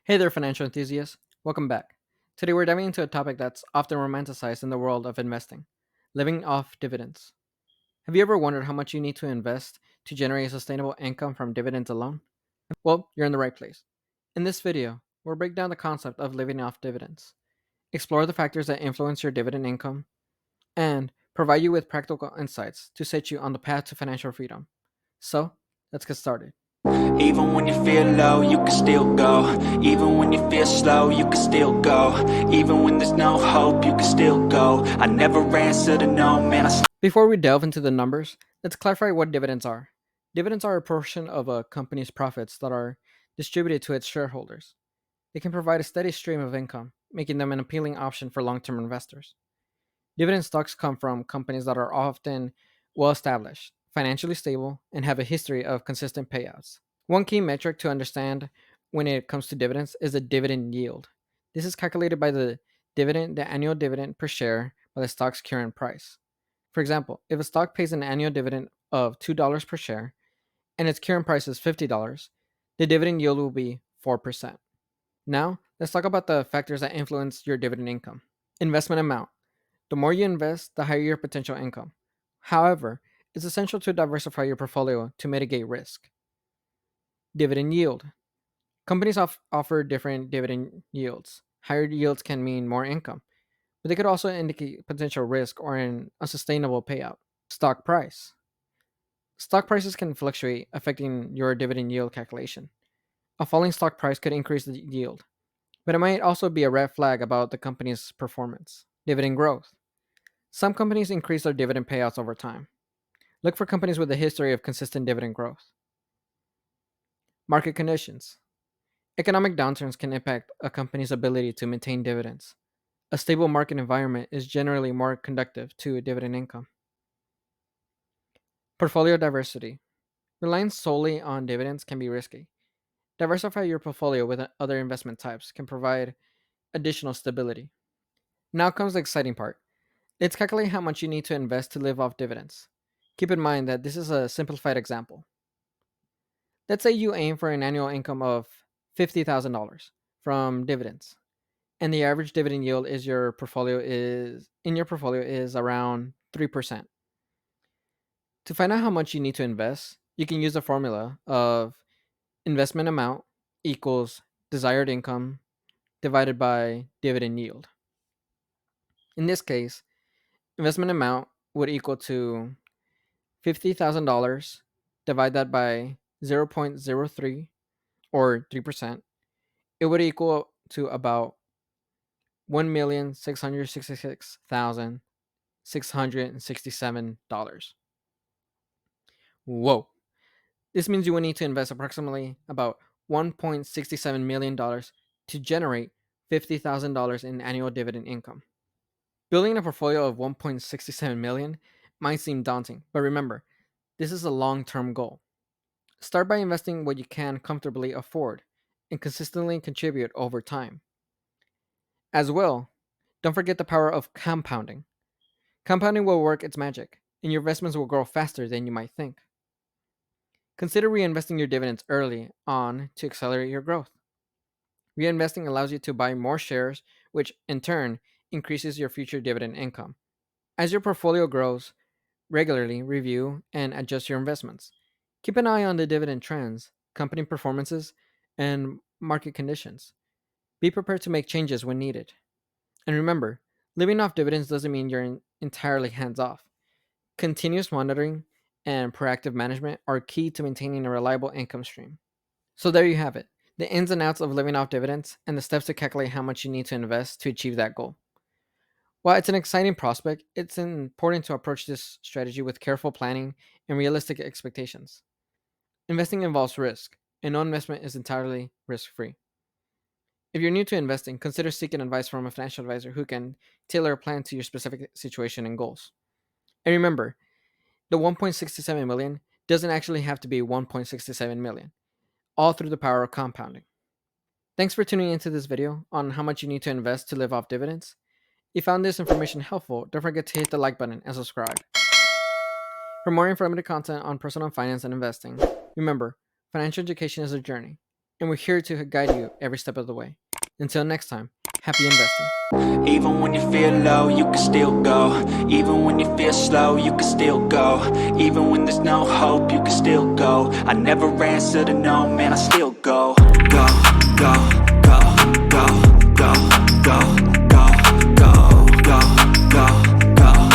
Hey there, financial enthusiasts. Welcome back. Today we're diving into a topic that's often romanticized in the world of investing: living off dividends. Have you ever wondered how much you need to invest to generate a sustainable income from dividends alone? Well, you're in the right place. In this video, we'll break down the concept of living off dividends, explore the factors that influence your dividend income, and provide you with practical insights to set you on the path to financial freedom. So, let's get started. Even when you feel low, you can still go. Even when you feel slow, you can still go. Even when there's no hope, you can still go. I never answer to no, man, Before we delve into the numbers, let's clarify what dividends are. Dividends are a portion of a company's profits that are distributed to its shareholders. They can provide a steady stream of income, making them an appealing option for long term investors. Dividend stocks come from companies that are often well established, financially stable, and have a history of consistent payouts. One key metric to understand when it comes to dividends is the dividend yield. This is calculated by the annual dividend per share by the stock's current price. For example, if a stock pays an annual dividend of $2 per share and its current price is $50, the dividend yield will be 4%. Now, let's talk about the factors that influence your dividend income. Investment amount. The more you invest, the higher your potential income. However, it's essential to diversify your portfolio to mitigate risk. Dividend yield. Companies offer different dividend yields. Higher yields can mean more income, but they could also indicate potential risk or an unsustainable payout. Stock price. Stock prices can fluctuate, affecting your dividend yield calculation. A falling stock price could increase the yield, but it might also be a red flag about the company's performance. Dividend growth. Some companies increase their dividend payouts over time. Look for companies with a history of consistent dividend growth. Market conditions. Economic downturns can impact a company's ability to maintain dividends. A stable market environment is generally more conducive to dividend income. Portfolio diversity. Relying solely on dividends can be risky. Diversify your portfolio with other investment types can provide additional stability. Now comes the exciting part. Let's calculate how much you need to invest to live off dividends. Keep in mind that this is a simplified example. Let's say you aim for an annual income of $50,000 from dividends, and the average dividend yield is around 3%. To find out how much you need to invest, you can use the formula of investment amount equals desired income divided by dividend yield. In this case, investment amount would equal to $50,000, divide that by 0.03 or 3%. It would equal to about $1,666,667. Whoa. This means you will need to invest approximately about $1.67 million to generate $50,000 in annual dividend income. Building a portfolio of 1.67 million might seem daunting, but remember, this is a long-term goal. Start by investing what you can comfortably afford and consistently contribute over time. As well, don't forget the power of compounding. Compounding will work its magic, and your investments will grow faster than you might think. Consider reinvesting your dividends early on to accelerate your growth. Reinvesting allows you to buy more shares, which in turn increases your future dividend income. As your portfolio grows, regularly review and adjust your investments. Keep an eye on the dividend trends, company performances, and market conditions. Be prepared to make changes when needed. And remember, living off dividends doesn't mean you're entirely hands off. Continuous monitoring and proactive management are key to maintaining a reliable income stream. So there you have it, the ins and outs of living off dividends and the steps to calculate how much you need to invest to achieve that goal. While it's an exciting prospect, it's important to approach this strategy with careful planning and realistic expectations. Investing involves risk, and no investment is entirely risk free. If you're new to investing, consider seeking advice from a financial advisor who can tailor a plan to your specific situation and goals. And remember, the 1.67 million doesn't actually have to be 1.67 million, all through the power of compounding. Thanks for tuning into this video on how much you need to invest to live off dividends. If you found this information helpful, don't forget to hit the like button and subscribe. For more informative content on personal finance and investing, remember, financial education is a journey, and we're here to guide you every step of the way. Until next time, happy investing. Even when you feel low, you can still go. Even when you feel slow, you can still go. Even when there's no hope, you can still go. I never answer to no, man, I still go. Go, go.